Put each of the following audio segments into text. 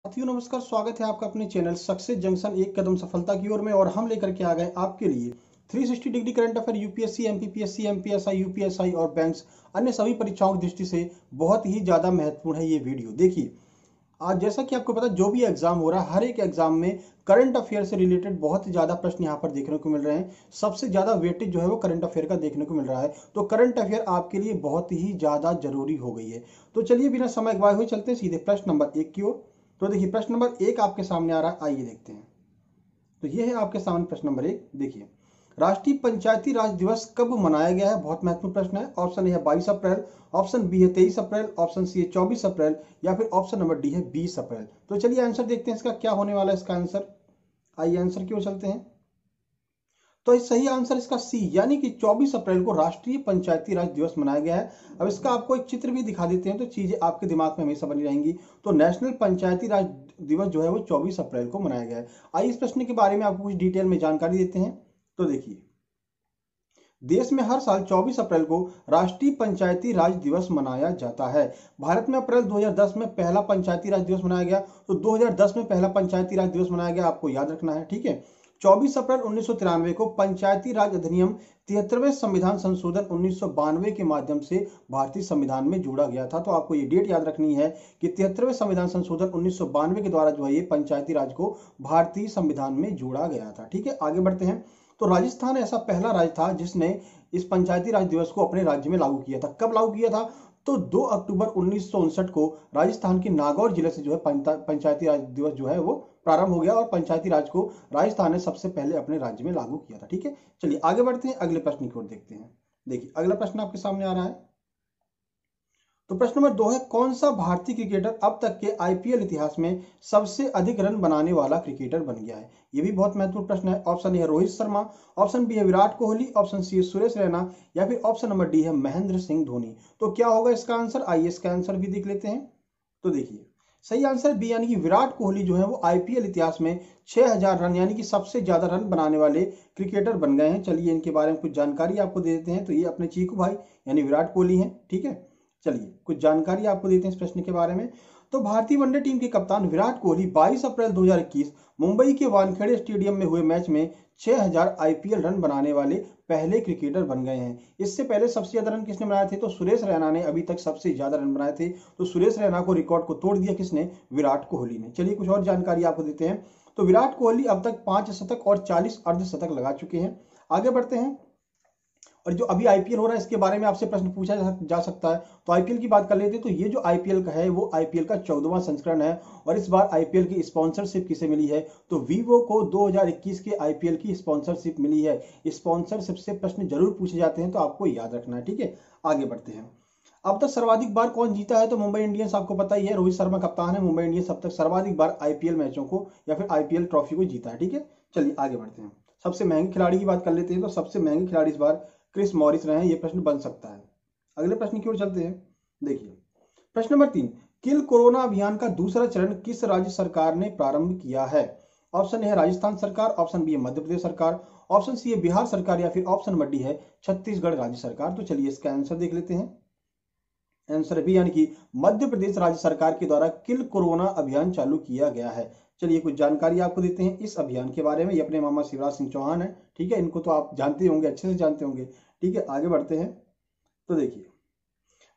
साथियों नमस्कार, स्वागत है आपका अपने चैनल सक्सेस जंक्शन एक कदम सफलता की ओर में। और हम लेकर के आ गए आपके लिए 360 degree current affair UPSC, MPPSC, MPSI, UPSI और बैंक्स अन्य सभी परीक्षाओं की दृष्टि से बहुत ही ज्यादा महत्वपूर्ण है ये वीडियो। देखिए, आज जैसा कि आपको पता जो भी एग्जाम हो रहा है, हर एक एग्जाम में करंट अफेयर से रिलेटेड बहुत ज्यादा प्रश्न यहाँ पर देखने को मिल रहे हैं। सबसे ज्यादा वेटेज जो है वो करंट अफेयर का देखने को मिल रहा है। तो करंट अफेयर आपके लिए बहुत ही ज्यादा जरूरी हो गई है। तो चलिए बिना समय गवाए हुए चलते हैं सीधे प्रश्न नंबर 1 की ओर। तो देखिए, प्रश्न नंबर 1 आपके सामने आ रहा है, आइए देखते हैं। तो ये है आपके सामने प्रश्न नंबर 1। देखिए, राष्ट्रीय पंचायती राज दिवस कब मनाया गया है? बहुत महत्वपूर्ण प्रश्न है। ऑप्शन ए है 22 अप्रैल, ऑप्शन बी है 23 अप्रैल, ऑप्शन सी है 24 अप्रैल या फिर ऑप्शन नंबर डी है 20 अप्रैल। तो चलिए आंसर देखते हैं इसका क्या होने वाला है। इसका आंसर, आइए आंसर की ओर चलते हैं। तो इस सही आंसर इसका सी, यानी कि 24 अप्रैल को राष्ट्रीय पंचायती राज दिवस मनाया गया है। अब इसका आपको एक चित्र भी दिखा देते हैं तो चीजें आपके दिमाग में हमेशा बनी रहेंगी। तो नेशनल पंचायती राज दिवस जो है वो 24 अप्रैल को मनाया गया है। आइए इस प्रश्न के बारे में आपको कुछ डिटेल में जानकारी देते हैं। तो देखिए, देश में हर साल 24 अप्रैल को राष्ट्रीय पंचायती राज दिवस मनाया जाता है। भारत में अप्रैल 2010 में पहला पंचायती राज दिवस मनाया गया। तो 2010 में पहला पंचायती राज दिवस मनाया गया, आपको याद रखना है, ठीक है। 24 अप्रैल 1993 को पंचायती राज अधिनियम 73वें संविधान संशोधन 1992 के माध्यम से भारतीय संविधान में जोड़ा गया था। तो आपको ये डेट याद रखनी है कि 73वें संविधान संशोधन 1992 के द्वारा जो है ये पंचायती राज को भारतीय संविधान में जोड़ा गया था, ठीक है। आगे बढ़ते हैं। तो राजस्थान ऐसा पहला राज्य था जिसने इस पंचायती राज दिवस को अपने राज्य में लागू किया था। कब लागू किया था? तो 2 अक्टूबर 1959 को राजस्थान के नागौर जिले से जो है पंचायती राज दिवस जो है वो प्रारंभ हो गया और पंचायती राज को राजस्थान ने सबसे पहले अपने राज्य में लागू किया था, ठीक है। चलिए आगे बढ़ते हैं, अगले प्रश्न की ओर देखते हैं। देखिए, अगला प्रश्न आपके सामने आ रहा है। तो प्रश्न नंबर 2 है, कौन सा भारतीय क्रिकेटर अब तक के आईपीएल इतिहास में सबसे अधिक रन बनाने वाला क्रिकेटर बन गया है? ये भी बहुत महत्वपूर्ण प्रश्न है। ऑप्शन ए है रोहित शर्मा, ऑप्शन बी है विराट कोहली, ऑप्शन सी है सुरेश रैना या फिर ऑप्शन नंबर डी है महेंद्र सिंह धोनी। तो क्या होगा इसका आंसर? आइए इसका आंसर भी देख लेते हैं। तो देखिए, सही आंसर बी, यानी कि विराट कोहली जो है वो आईपीएल इतिहास में 6000 रन यानी कि सबसे ज्यादा रन बनाने वाले क्रिकेटर बन गए हैं। चलिए इनके बारे में कुछ जानकारी आपको दे देते हैं। तो ये अपने चीकू भाई यानी विराट कोहली हैं, ठीक है। चलिए कुछ जानकारी आपको देते हैं इस प्रश्न के बारे में। तो भारतीय वनडे टीम के कप्तान विराट कोहली 22 अप्रैल 2021 मुंबई के वानखेड़े स्टेडियम में हुए मैच में 6000 आईपीएल रन बनाने वाले पहले क्रिकेटर बन गए हैं। इससे पहले सबसे ज्यादा रन किसने बनाए थे? तो सुरेश रैना ने अभी तक सबसे ज्यादा रन बनाए थे। तो सुरेश रैना को रिकॉर्ड को तोड़ दिया किसने? विराट कोहली ने। चलिए कुछ और जानकारी आपको देते हैं। तो विराट कोहली अब तक 5 शतक और 40 अर्धशतक लगा चुके हैं। आगे बढ़ते हैं। और जो अभी आईपीएल हो रहा है इसके बारे में आपसे प्रश्न पूछा जा सकता है। तो आईपीएल की बात कर लेते हैं। तो ये जो आईपीएल का है वो आईपीएल का 14वां संस्करण है। और इस बार आईपीएल की स्पॉन्सरशिप किसे मिली है? तो वीवो को 2021 के आईपीएल की स्पॉन्सरशिप मिली है। स्पॉन्सरशिप से प्रश्न जरूर पूछे जाते हैं तो आपको याद रखना है, ठीक है। आगे बढ़ते हैं। अब तक सर्वाधिक बार कौन जीता है? तो मुंबई इंडियंस, आपको पता ही है, रोहित शर्मा कप्तान है। मुंबई इंडियंस अब तक सर्वाधिक बार आईपीएल मैचों को या फिर आईपीएल ट्रॉफी को जीता है, ठीक है। चलिए आगे बढ़ते हैं। सबसे महंगे खिलाड़ी की बात कर लेते हैं। तो सबसे महंगे खिलाड़ी इस बार क्रिस मॉरिस रहे हैं। ये प्रश्न बन सकता है। अगले प्रश्न की ओर चलते हैं। देखिए, प्रश्न नंबर 3, किल कोरोना अभियान का दूसरा चरण किस राज्य सरकार ने प्रारंभ किया है? ऑप्शन ए है राजस्थान सरकार, ऑप्शन बी है मध्य प्रदेश सरकार, ऑप्शन सी है बिहार सरकार या फिर ऑप्शन नंबर डी है छत्तीसगढ़ राज्य सरकार। तो चलिए इसका आंसर देख लेते हैं। आंसर बी, यानी कि मध्य प्रदेश राज्य सरकार के द्वारा किल कोरोना अभियान चालू किया गया है। चलिए कुछ जानकारी आपको देते हैं इस अभियान के बारे में। ये अपने मामा शिवराज सिंह चौहान है, ठीक है। इनको तो आप जानते होंगे, अच्छे से जानते होंगे, ठीक है। आगे बढ़ते हैं। तो देखिए,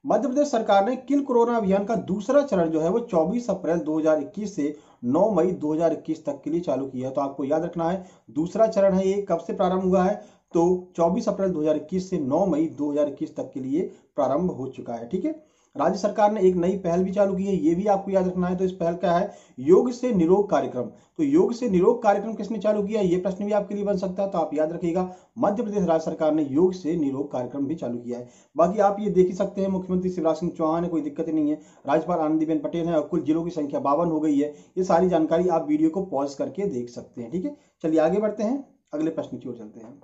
मध्य प्रदेश सरकार ने किल कोरोना अभियान का दूसरा चरण जो है वो 24 अप्रैल 2021 से 9 मई 2021 तक के लिए चालू किया है। तो आपको याद रखना है, दूसरा चरण है ये, कब से प्रारंभ हुआ है? तो 24 अप्रैल 2021 से 9 मई 2021 तक के लिए प्रारंभ हो चुका है, ठीक है। राज्य सरकार ने एक नई पहल भी चालू की है, ये भी आपको याद रखना है। तो इस पहल क्या है? योग से निरोग कार्यक्रम। तो योग से निरोग कार्यक्रम किसने चालू किया? ये प्रश्न भी आपके लिए बन सकता है, तो आप याद रखिएगा, मध्य प्रदेश राज्य सरकार ने योग से निरोग कार्यक्रम भी चालू किया है। बाकी आप ये देख ही सकते हैं, मुख्यमंत्री शिवराज सिंह चौहान है, कोई दिक्कत नहीं है। राज्यपाल आनंदीबेन पटेल है और कुल जिलों की संख्या 52 हो गई है। ये सारी जानकारी आप वीडियो को पॉज करके देख सकते हैं, ठीक है। चलिए आगे बढ़ते हैं, अगले प्रश्न की ओर चलते हैं।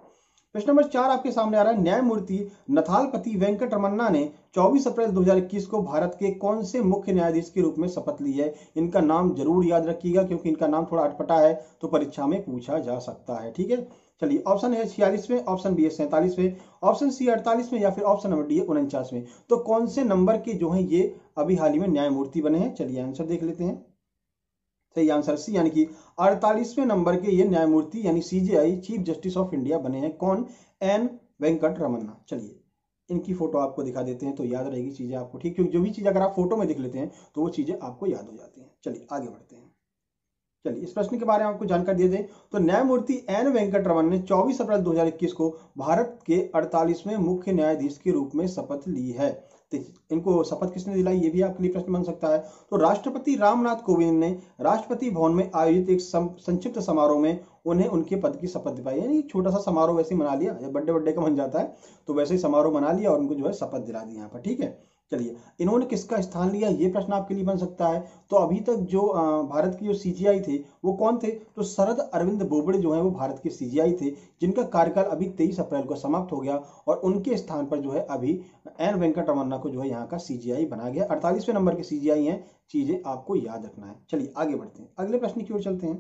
प्रश्न नंबर 4 आपके सामने आ रहा है। न्यायमूर्ति नथालपति वेंकट रमन्ना ने 24 अप्रैल 2021 को भारत के कौन से मुख्य न्यायाधीश के रूप में शपथ ली है? इनका नाम जरूर याद रखिएगा क्योंकि इनका नाम थोड़ा अटपटा है तो परीक्षा में पूछा जा सकता है, ठीक है। चलिए, ऑप्शन है 46वें, ऑप्शन बी है 47वें, ऑप्शन सी 48वें या फिर ऑप्शन नंबर डी है 49वें। तो कौन से नंबर के जो है ये अभी हाल ही में न्यायमूर्ति बने हैं? चलिए आंसर देख लेते हैं। सही आंसर सी, यानी कि 48वें नंबर के ये न्यायमूर्ति यानी CJI chief justice of India बने हैं। कौन? एन वेंकट रमन्ना। चलिए इनकी फोटो आपको दिखा देते हैं तो याद रहेगी चीजें आपको, ठीक, क्योंकि जो भी चीज अगर आप फोटो में देख लेते हैं तो वो चीजें आपको याद हो जाती हैं। चलिए आगे बढ़ते हैं। चलिए इस प्रश्न के बारे में आपको जानकारी दे दें तो न्यायमूर्ति एन वेंकट रमन ने 24 अप्रैल 2021 को भारत के 48वें मुख्य न्यायाधीश के रूप में शपथ ली है। तो इनको शपथ किसने दिलाई, ये भी आपके लिए प्रश्न बन सकता है। तो राष्ट्रपति रामनाथ कोविंद ने राष्ट्रपति भवन में आयोजित एक संक्षिप्त समारोह में उन्हें उनके पद की शपथ दिलाई, यानी छोटा सा समारोह वैसे मना लिया, बर्थडे बर्थडे का बन जाता है तो वैसे ही समारोह मना लिया और उनको जो है शपथ दिला दी यहाँ पर, ठीक है। चलिए इन्होंने किसका स्थान लिया, ये प्रश्न आपके लिए बन सकता है। तो अभी तक जो भारत की जो सीजीआई थे वो कौन थे, तो शरद अरविंद बोबड़े जो है वो भारत के सीजीआई थे, जिनका कार्यकाल अभी 23 अप्रैल को समाप्त हो गया और उनके स्थान पर जो है अभी एन वेंकट रमन्ना को जो है यहाँ का सीजीआई बना गया। 48वें नंबर के सीजीआई हैं, चीजें आपको याद रखना है। चलिए आगे बढ़ते हैं, अगले प्रश्न की ओर चलते हैं।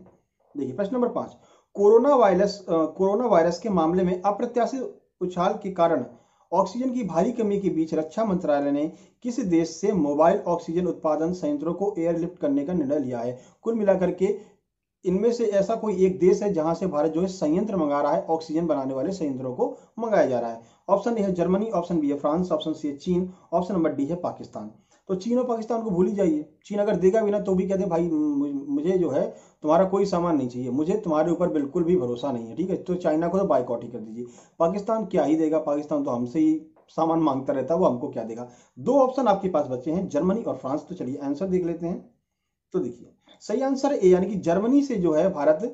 देखिए प्रश्न नंबर 5, कोरोना वायरस के मामले में अप्रत्याशित उछाल के कारण ऑक्सीजन की भारी कमी के बीच रक्षा मंत्रालय ने किस देश से मोबाइल ऑक्सीजन उत्पादन संयंत्रों को एयरलिफ्ट करने का निर्णय लिया है। कुल मिलाकर के इनमें से ऐसा कोई एक देश है जहां से भारत जो है संयंत्र मंगा रहा है, ऑक्सीजन बनाने वाले संयंत्रों को मंगाया जा रहा है। ऑप्शन ए है जर्मनी, ऑप्शन बी है फ्रांस, ऑप्शन सी है चीन, ऑप्शन नंबर डी है पाकिस्तान। तो चीन और पाकिस्तान को भूल ही जाइए, चीन अगर देगा भी ना तो भी कहते हैं भाई मुझे जो है तुम्हारा कोई सामान नहीं चाहिए, मुझे तुम्हारे ऊपर बिल्कुल भी भरोसा नहीं है, ठीक है। तो चाइना को तो बाइकआउट ही कर दीजिए। पाकिस्तान क्या ही देगा, पाकिस्तान तो हमसे ही सामान मांगता रहता है, वो हमको क्या देगा। दो ऑप्शन आपके पास बचे हैं, जर्मनी और फ्रांस। तो चलिए आंसर देख लेते हैं। तो देखिए सही आंसर ए, यानी कि जर्मनी से जो है भारत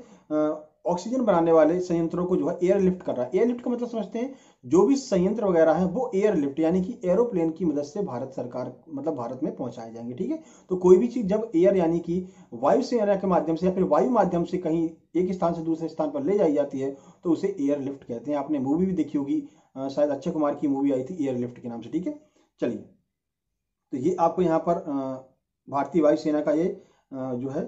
ऑक्सीजन बनाने वाले संयंत्रों को जो है एयरलिफ्ट कर रहा है। एयरलिफ्ट का मतलब समझते हैं, जो भी संयंत्र वगैरह है वो एयरलिफ्ट यानी कि एरोप्लेन की मदद से भारत सरकार मतलब भारत में पहुंचाए जाएंगे, ठीक है। तो कोई भी चीज जब एयर यानी कि वायुसेना के माध्यम से या फिर वायु माध्यम से कहीं एक स्थान से दूसरे स्थान पर ले जाई जाती है तो उसे एयरलिफ्ट कहते हैं। आपने मूवी भी देखी होगी, शायद अक्षय कुमार की मूवी आई थी एयरलिफ्ट के नाम से, ठीक है। चलिए तो ये आपको यहाँ पर भारतीय वायुसेना का ये जो है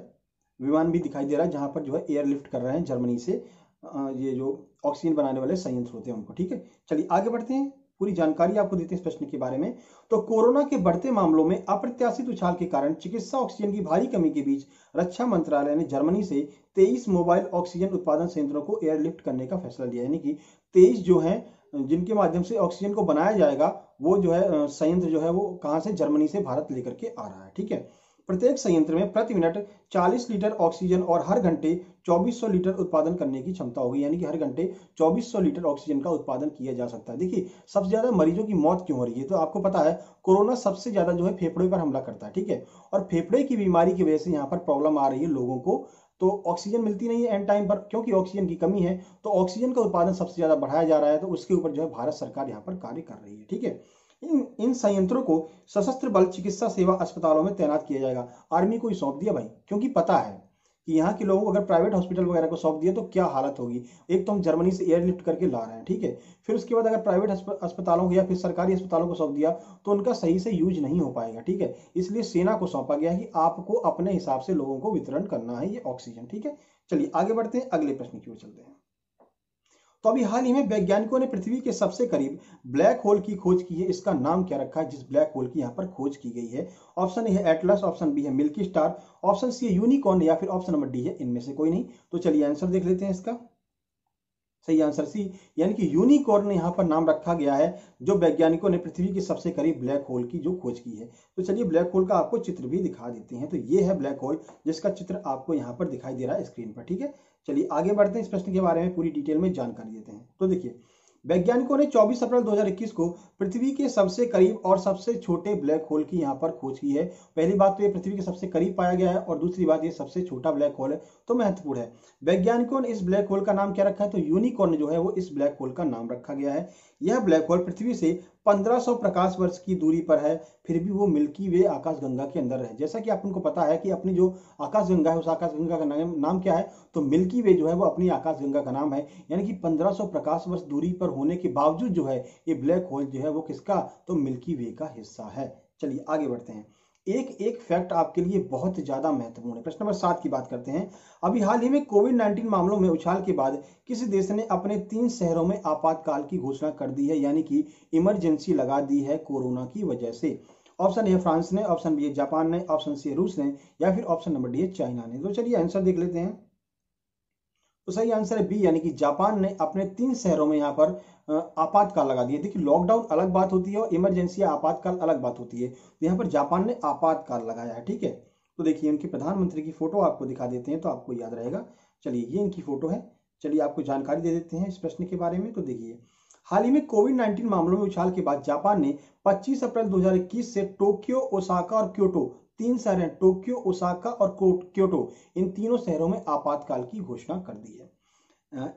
विमान भी दिखाई दे रहा है जहां पर जो है एयरलिफ्ट कर रहे हैं जर्मनी से ये जो ऑक्सीजन बनाने वाले संयंत्र होते हैं उनको, ठीक है। चलिए आगे बढ़ते हैं, पूरी जानकारी आपको देते हैं इस प्रश्न के बारे में। तो कोरोना के बढ़ते मामलों में अप्रत्याशित उछाल के कारण चिकित्सा ऑक्सीजन की भारी कमी के बीच रक्षा मंत्रालय ने जर्मनी से 23 मोबाइल ऑक्सीजन उत्पादन संयंत्रों को एयरलिफ्ट करने का फैसला लिया, यानी कि 23 जो है जिनके माध्यम से ऑक्सीजन को बनाया जाएगा वो जो है संयंत्र जो है वो कहां से, जर्मनी से भारत लेकर के आ रहा है, ठीक है। प्रत्येक संयंत्र में प्रति मिनट 40 लीटर ऑक्सीजन और हर घंटे 2400 लीटर उत्पादन करने की क्षमता होगी, यानी कि हर घंटे 2400 लीटर ऑक्सीजन का उत्पादन किया जा सकता है। देखिए सबसे ज्यादा मरीजों की मौत क्यों हो रही है, तो आपको पता है कोरोना सबसे ज्यादा जो है फेफड़े पर हमला करता है, ठीक है। और फेफड़े की बीमारी की वजह से यहाँ पर प्रॉब्लम आ रही है लोगों को, तो ऑक्सीजन मिलती नहीं है एंड टाइम पर, क्योंकि ऑक्सीजन की कमी है तो ऑक्सीजन का उत्पादन सबसे ज्यादा बढ़ाया जा रहा है। तो उसके ऊपर जो है भारत सरकार यहाँ पर कार्य कर रही है, ठीक है। इन संयंत्रों को सशस्त्र बल चिकित्सा सेवा अस्पतालों में तैनात किया जाएगा। आर्मी को ही सौंप दिया भाई, क्योंकि पता है कि यहाँ के लोगों को अगर प्राइवेट हॉस्पिटल वगैरह को सौंप दिया तो क्या हालत होगी। एक तो हम जर्मनी से एयरलिफ्ट करके ला रहे हैं, ठीक है, फिर उसके बाद अगर प्राइवेट अस्पतालों को या फिर सरकारी अस्पतालों को सौंप दिया तो उनका सही से यूज नहीं हो पाएगा, ठीक है। इसलिए सेना को सौंपा गया है कि आपको अपने हिसाब से लोगों को वितरण करना है ये ऑक्सीजन, ठीक है। चलिए आगे बढ़ते हैं, अगले प्रश्न की ओर चलते हैं। तो अभी हाल ही में वैज्ञानिकों ने पृथ्वी के सबसे करीब ब्लैक होल की खोज की है, इसका नाम क्या रखा है जिस ब्लैक होल की यहाँ पर खोज की गई है। ऑप्शन ए है एटलस, ऑप्शन बी है मिल्की स्टार, ऑप्शन सी है यूनिकॉर्न या फिर ऑप्शन नंबर डी है इनमें से कोई नहीं। तो चलिए आंसर देख लेते हैं इसका। सही आंसर सी, यानी कि यूनिकॉर्न यहाँ पर नाम रखा गया है जो वैज्ञानिकों ने पृथ्वी के सबसे करीब ब्लैक होल की जो खोज की है। तो चलिए ब्लैक होल का आपको चित्र भी दिखा देते हैं। तो ये है ब्लैक होल जिसका चित्र आपको यहाँ पर दिखाई दे रहा है स्क्रीन पर, ठीक है। चलिए आगे बढ़ते हैं, इस प्रश्न के बारे में पूरी डिटेल में जानकारी देते हैं। तो देखिए वैज्ञानिकों ने 24 अप्रैल 2021 को पृथ्वी के सबसे करीब और सबसे छोटे ब्लैक होल की यहाँ पर खोज की है। पहली बात तो ये पृथ्वी के सबसे करीब पाया गया है और दूसरी बात ये सबसे छोटा ब्लैक होल है, तो महत्वपूर्ण है। वैज्ञानिकों ने इस ब्लैक होल का नाम क्या रखा है, तो यूनिकॉर्न जो है वो इस ब्लैक होल का नाम रखा गया है। यह ब्लैक होल पृथ्वी से 1500 प्रकाश वर्ष की दूरी पर है, फिर भी वो मिल्की वे आकाशगंगा के अंदर है। जैसा कि आपको पता है कि अपनी जो आकाशगंगा है उस आकाशगंगा का नाम क्या है, तो मिल्की वे जो है वो अपनी आकाशगंगा का नाम है। यानी कि 1500 प्रकाश वर्ष दूरी पर होने के बावजूद जो है ये ब्लैक होल जो है वो किसका, तो मिल्की वे का हिस्सा है। चलिए आगे बढ़ते हैं, एक एक फैक्ट आपके लिए बहुत ज्यादा महत्वपूर्ण है। प्रश्न नंबर 7 की बात करते हैं। अभी हाल ही में कोविड-19 मामलों में उछाल के बाद किस देश ने अपने 3 शहरों में आपातकाल की घोषणा कर दी है, यानी कि इमरजेंसी लगा दी है कोरोना की वजह से। ऑप्शन ए फ्रांस ने, ऑप्शन बी है जापान ने, ऑप्शन सी है रूस ने, या फिर ऑप्शन नंबर डी है चाइना ने। तो चलिए आंसर देख लेते हैं। तो सही आंसर है बी, यानी कि जापान ने अपने 3 शहरों में यहाँ पर आपातकाल लगा दिया। देखिए लॉकडाउन अलग बात होती है और इमरजेंसी या आपातकाल अलग बात होती है। तो यहाँ पर जापान ने आपातकाल लगाया है, ठीक है। तो देखिए इनके प्रधानमंत्री की फोटो आपको दिखा देते हैं तो आपको याद रहेगा। चलिए ये इनकी फोटो है। चलिए आपको जानकारी दे देते हैं इस प्रश्न के बारे में। तो देखिए हाल ही में कोविड-19 मामलों में उछाल के बाद जापान ने 25 अप्रैल 2021 से टोक्यो, ओसाका और क्योटो, 3 शहर हैं, टोक्यो, ओसाका और क्योटो, इन तीनों शहरों में आपातकाल की घोषणा कर दी है।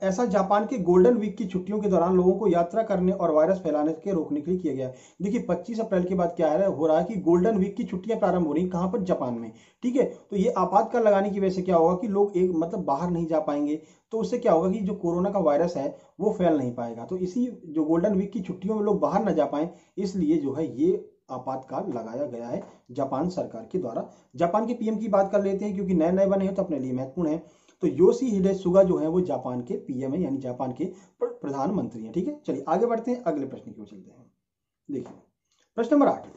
ऐसा जापान के गोल्डन वीक की छुट्टियों के दौरान लोगों को यात्रा करने और वायरस फैलाने के रोकने के लिए किया गया है। देखिए 25 अप्रैल के बाद क्या हो रहा है कि गोल्डन वीक की छुट्टियां प्रारंभ हो रही हैं, कहां पर, जापान में, ठीक है। तो ये आपातकाल लगाने की वजह से क्या होगा कि लोग एक मतलब बाहर नहीं जा पाएंगे। तो उससे क्या होगा कि जो कोरोना का वायरस है वो फैल नहीं पाएगा। तो इसी जो गोल्डन वीक की छुट्टियों में लोग बाहर ना जा पाए, इसलिए जो है ये आपातकाल लगाया गया है जापान सरकार के द्वारा। जापान के पीएम की बात कर लेते हैं, क्योंकि नए नए बने हैं तो अपने लिए महत्वपूर्ण है। तो योशिहिडे सुगा जो है वो जापान के पीएम है, यानी जापान के प्रधानमंत्री हैं, ठीक है। चलिए आगे बढ़ते हैं, अगले प्रश्न की ओर चलते हैं। देखिए प्रश्न नंबर 8,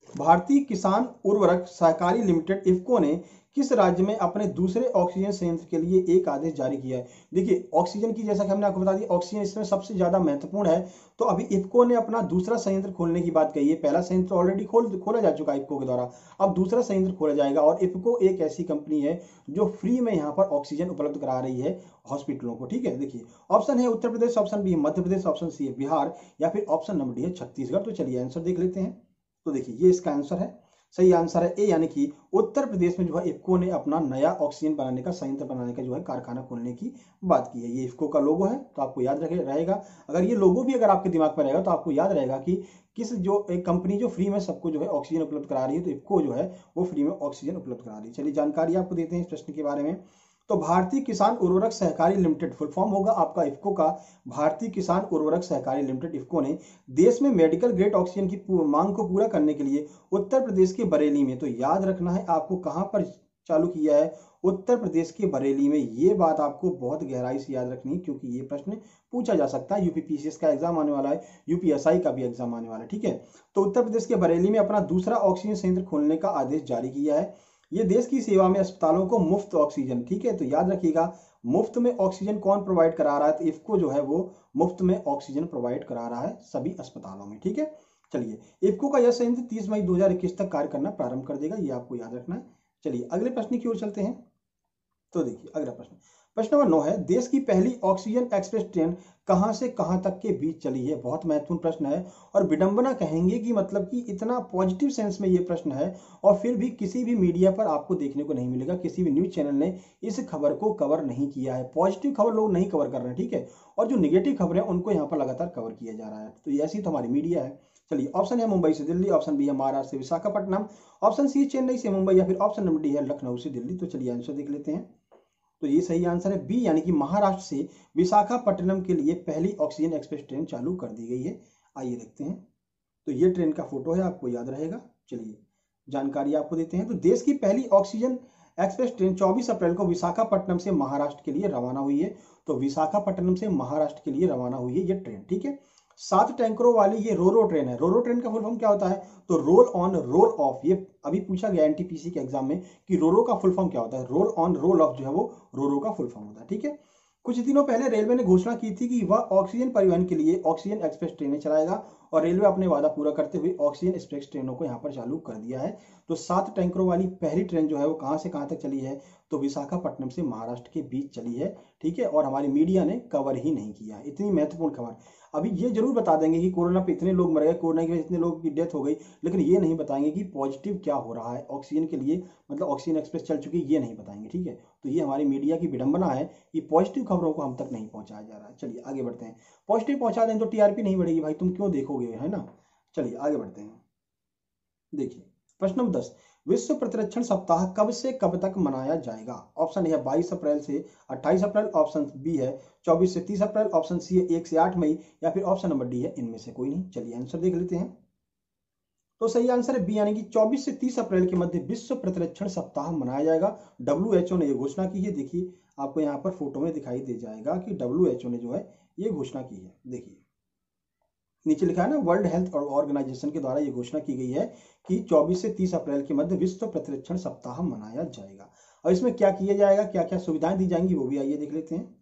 भारतीय किसान उर्वरक सहकारी लिमिटेड इफ्को ने किस राज्य में अपने दूसरे ऑक्सीजन संयंत्र के लिए एक आदेश जारी किया है। देखिए ऑक्सीजन की, जैसा कि हमने आपको बता दिया, ऑक्सीजन इसमें सबसे ज्यादा महत्वपूर्ण है। तो अभी इफ्को ने अपना दूसरा संयंत्र खोलने की बात कही है। पहला संयंत्र ऑलरेडी खोला जा चुका है इफ्को के द्वारा, अब दूसरा संयंत्र खोला जाएगा। और इफ्को एक ऐसी कंपनी है जो फ्री में यहाँ पर ऑक्सीजन उपलब्ध करा रही है हॉस्पिटलों को, ठीक है। देखिए ऑप्शन है उत्तर प्रदेश, ऑप्शन बी है मध्य प्रदेश, ऑप्शन सी है बिहार, या फिर ऑप्शन नंबर डी है छत्तीसगढ़। तो चलिए आंसर देख लेते हैं। तो देखिए ये इसका आंसर है। सही आंसर है ए, यानी कि उत्तर प्रदेश में जो है इफ्को ने अपना नया ऑक्सीजन बनाने का, संयंत्र बनाने का जो है कारखाना खोलने की बात की है। ये इफ्को का लोगो है, तो आपको याद रहेगा। अगर ये लोगो भी अगर आपके दिमाग में रहेगा तो आपको याद रहेगा कि किस जो एक कंपनी जो फ्री में सबको जो है ऑक्सीजन उपलब्ध करा रही है, तो इफ्को जो है वो फ्री में ऑक्सीजन उपलब्ध करा रही है। चलिए जानकारी आपको देते हैं इस प्रश्न के बारे में। तो भारतीय किसान उर्वरक सहकारी लिमिटेड, फुल फॉर्म होगा आपका इफ्को का, भारतीय किसान उर्वरक सहकारी लिमिटेड इफ्को ने देश में मेडिकल ग्रेड ऑक्सीजन की मांग को पूरा करने के लिए उत्तर प्रदेश के बरेली में, तो याद रखना है आपको कहां पर चालू किया है, उत्तर प्रदेश के बरेली में। ये बात आपको बहुत गहराई से याद रखनी है, क्योंकि ये प्रश्न पूछा जा सकता है। यूपीपीसीएस का एग्जाम आने वाला है, यूपीएसआई का भी एग्जाम आने वाला है, ठीक है। तो उत्तर प्रदेश के बरेली में अपना दूसरा ऑक्सीजन संयंत्र खोलने का आदेश जारी किया है। ये देश की सेवा में अस्पतालों को मुफ्त ऑक्सीजन, ठीक है। तो याद रखिएगा मुफ्त में ऑक्सीजन कौन प्रोवाइड करा रहा है, तो इफ्को जो है वो मुफ्त में ऑक्सीजन प्रोवाइड करा रहा है सभी अस्पतालों में, ठीक है। चलिए इफ्को का यह संयंत्र 30 मई 2021 तक कार्य करना प्रारंभ कर देगा, ये आपको याद रखना है। चलिए अगले प्रश्न की ओर चलते हैं। तो देखिए अगला प्रश्न, प्रश्न नंबर 9 है, देश की पहली ऑक्सीजन एक्सप्रेस ट्रेन कहां से कहां तक के बीच चली है। बहुत महत्वपूर्ण प्रश्न है, और विडंबना कहेंगे कि मतलब कि इतना पॉजिटिव सेंस में ये प्रश्न है, और फिर भी किसी भी मीडिया पर आपको देखने को नहीं मिलेगा, किसी भी न्यूज चैनल ने इस खबर को कवर नहीं किया है। पॉजिटिव खबर लोग नहीं कवर कर रहे हैं, ठीक है, और जो निगेटिव खबरें उनको यहाँ पर लगातार कवर किया जा रहा है। तो ये ऐसी तो हमारी मीडिया है। चलिए ऑप्शन है मुंबई से दिल्ली, ऑप्शन बी है महाराष्ट्र से विशाखापट्टनम, ऑप्शन सी चेन्नई से मुंबई, या फिर ऑप्शन नंबर डी है लखनऊ से दिल्ली। तो चलिए आंसर देख लेते हैं। तो ये सही आंसर है बी, यानी कि महाराष्ट्र से विशाखापट्टनम के लिए पहली ऑक्सीजन एक्सप्रेस ट्रेन चालू कर दी गई है। आइए देखते हैं। तो ये ट्रेन का फोटो है, आपको याद रहेगा। चलिए जानकारी आपको देते हैं। तो देश की पहली ऑक्सीजन एक्सप्रेस ट्रेन 24 अप्रैल को विशाखापट्टनम से महाराष्ट्र के लिए रवाना हुई है। तो विशाखापट्टनम से महाराष्ट्र के लिए रवाना हुई है ये ट्रेन, ठीक है। 7 टैंकरों वाली ये रोरो ट्रेन है। रोरो ट्रेन का फुल फॉर्म क्या होता है, तो रोल ऑन रोल ऑफ। ये अभी पूछा गया एनटीपीसी के एग्जाम में कि रोरो का फुल फॉर्म क्या होता है। रोल ऑन रोल ऑफ जो है वो रोरो का फुल फॉर्म होता है, ठीक है। कुछ दिनों पहले रेलवे ने घोषणा की थी कि वह ऑक्सीजन परिवहन के लिए ऑक्सीजन एक्सप्रेस ट्रेनें चलाएगा, और रेलवे अपने वादा पूरा करते हुए ऑक्सीजन एक्सप्रेस ट्रेनों को यहाँ पर चालू कर दिया है। तो 7 टैंकरों वाली पहली ट्रेन जो है वो कहाँ से कहाँ तक चली है, तो विशाखापट्टनम से महाराष्ट्र के बीच चली है, ठीक है। और हमारी मीडिया ने कवर ही नहीं किया है इतनी महत्वपूर्ण खबर। अभी ये जरूर बता देंगे कि कोरोना पे इतने लोग मर गए, कोरोना की वजह से इतने लोगों की डेथ हो गई, लेकिन ये नहीं बताएंगे कि पॉजिटिव क्या हो रहा है ऑक्सीजन के लिए, मतलब ऑक्सीजन एक्सप्रेस चल चुकी है, ये नहीं बताएंगे, ठीक है। तो ये हमारी मीडिया की विडंबना है कि पॉजिटिव खबरों को हम तक नहीं पहुंचाया जा रहा है। चलिए आगे बढ़ते हैं। पॉजिटिव पहुंचा दें तो टीआरपी नहीं बढ़ेगी भाई, तुम क्यों देखोगे, है ना। चलिए आगे बढ़ते हैं। देखिए प्रश्न नंबर 10, विश्व प्रतिरक्षण सप्ताह कब से कब तक मनाया जाएगा। ऑप्शन ए है 22 अप्रैल से 28 अप्रैल, ऑप्शन बी है 24 से 30 अप्रैल, ऑप्शन सी है 1 से 8 मई, या फिर ऑप्शन नंबर डी है इनमें से कोई नहीं। चलिए आंसर देख लेते हैं। तो सही आंसर है बी, यानी कि 24 से 30 अप्रैल के मध्य विश्व प्रतिरक्षण सप्ताह मनाया जाएगा। डब्ल्यूएचओ ने यह घोषणा की है। देखिए आपको यहाँ पर फोटो में दिखाई दे जाएगा कि डब्ल्यूएचओ ने जो है ये घोषणा की है। देखिए नीचे लिखा है ना, वर्ल्ड हेल्थ ऑर्गेनाइजेशन के द्वारा ये घोषणा की गई है कि 24 से 30 अप्रैल के मध्य विश्व प्रतिरक्षण सप्ताह मनाया जाएगा। और इसमें क्या किया जाएगा, क्या क्या सुविधाएं दी जाएंगी, वो भी आइए देख लेते हैं।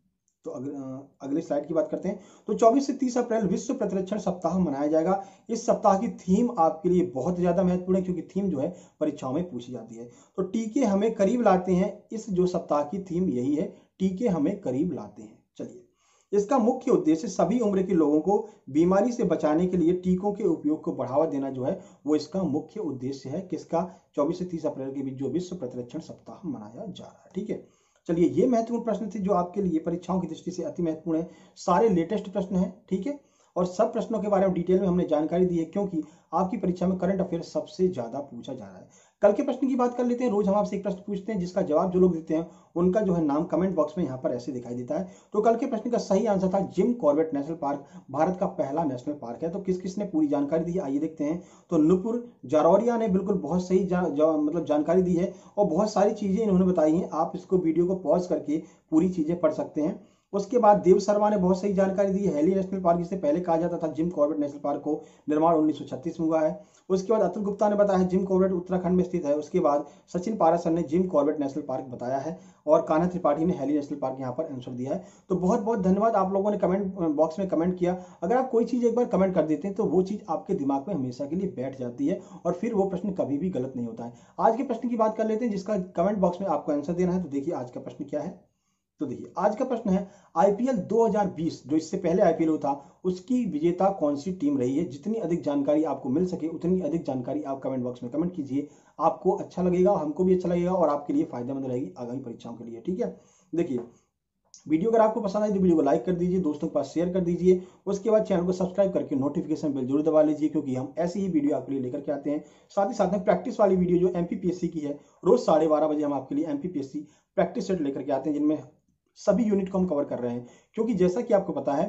तो अगले स्लाइड की बात करते हैं। तो 24 से 30 अप्रैल विश्व प्रतिरक्षण सप्ताह मनाया जाएगा। इस सप्ताह की थीम आपके लिए बहुत ज्यादा महत्वपूर्ण है, क्योंकि थीम जो है परीक्षाओं में पूछी जाती है। तो टीके हमें करीब लाते हैं, इस जो सप्ताह की थीम यही है, टीके हमें करीब लाते हैं। चलिए, इसका मुख्य उद्देश्य सभी उम्र के लोगों को बीमारी से बचाने के लिए टीकों के उपयोग को बढ़ावा देना जो है वो इसका मुख्य उद्देश्य है। किसका? 24 से 30 अप्रैल के बीच जो विश्व प्रतिरक्षण सप्ताह मनाया जा रहा है। ठीक है, चलिए, ये महत्वपूर्ण प्रश्न थे जो आपके लिए परीक्षाओं की दृष्टि से अति महत्वपूर्ण है। सारे लेटेस्ट प्रश्न हैं, ठीक है, और सब प्रश्नों के बारे में डिटेल में हमने जानकारी दी है, क्योंकि आपकी परीक्षा में करंट अफेयर सबसे ज्यादा पूछा जा रहा है। कल के प्रश्न की बात कर लेते हैं। रोज हम आपसे एक प्रश्न पूछते हैं, जिसका जवाब जो लोग देते हैं उनका जो है नाम कमेंट बॉक्स में यहाँ पर ऐसे दिखाई देता है। तो कल के प्रश्न का सही आंसर था Jim Corbett national park Bharat का पहला नेशनल पार्क है। तो किस किसने पूरी जानकारी दी है, आइए देखते हैं। तो नुपुर जारौरिया ने बिल्कुल बहुत सही मतलब जानकारी दी है, और बहुत सारी चीजें इन्होंने बताई हैं। आप इसको वीडियो को पॉज करके पूरी चीजें पढ़ सकते हैं। उसके बाद देव शर्मा ने बहुत सही जानकारी दी है। हेली नेशनल पार्क, जिसे पहले कहा जाता था जिम कॉर्बेट नेशनल पार्क को, निर्माण 1936 में हुआ है। उसके बाद अतुल गुप्ता ने बताया जिम कॉर्बेट उत्तराखंड में स्थित है। उसके बाद सचिन पारासर ने जिम कॉर्बेट नेशनल पार्क बताया है, और कान्हा त्रिपाठी ने हेली नेशनल पार्क यहाँ पर आंसर दिया है। तो बहुत बहुत धन्यवाद, आप लोगों ने कमेंट बॉक्स में कमेंट किया। अगर आप कोई चीज एक बार कमेंट कर देते हैं तो वो चीज आपके दिमाग में हमेशा के लिए बैठ जाती है, और फिर वो प्रश्न कभी भी गलत नहीं होता है। आज के प्रश्न की बात कर लेते हैं, जिसका कमेंट बॉक्स में आपको आंसर देना है। तो देखिए आज का प्रश्न क्या है। तो देखिए आज का प्रश्न है, आईपीएल 2020 जो इससे पहले आईपीएल हुआ था, उसकी विजेता कौन सी टीम रही है? जितनी अधिक जानकारी आपको मिल सके उतनी अधिक जानकारी आप कमेंट बॉक्स में कमेंट कीजिए। आपको अच्छा लगेगा, हमको भी अच्छा लगेगा, और आपके लिए फायदेमंद रहेगी आगामी परीक्षाओं के लिए। ठीक है, देखिए वीडियो अगर आपको पसंद आए तो वीडियो को लाइक कर दीजिए, दोस्तों के पास शेयर कर दीजिए। उसके बाद चैनल को सब्सक्राइब करके नोटिफिकेशन बेल जरूर दबा लीजिए, क्योंकि हम ऐसी ही वीडियो आपके लिए लेकर के आते हैं। साथ ही साथ में प्रैक्टिस वाली वीडियो जो एमपीपीएससी की है, रोज 12:30 बजे हम आपके लिए एमपीपीएससी प्रैक्टिस सेट लेकर के आते हैं, जिनमें सभी यूनिट को हम कवर कर रहे हैं। क्योंकि जैसा कि आपको पता है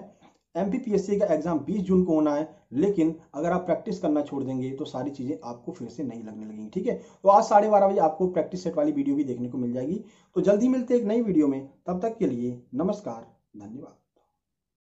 एमपीपीएससी का एग्जाम 20 जून को होना है, लेकिन अगर आप प्रैक्टिस करना छोड़ देंगे तो सारी चीजें आपको फिर से नहीं लगने लगेंगी। ठीक है, तो आज 12:30 बजे आपको प्रैक्टिस सेट वाली वीडियो भी देखने को मिल जाएगी। तो जल्दी मिलते हैं एक नई वीडियो में, तब तक के लिए नमस्कार, धन्यवाद।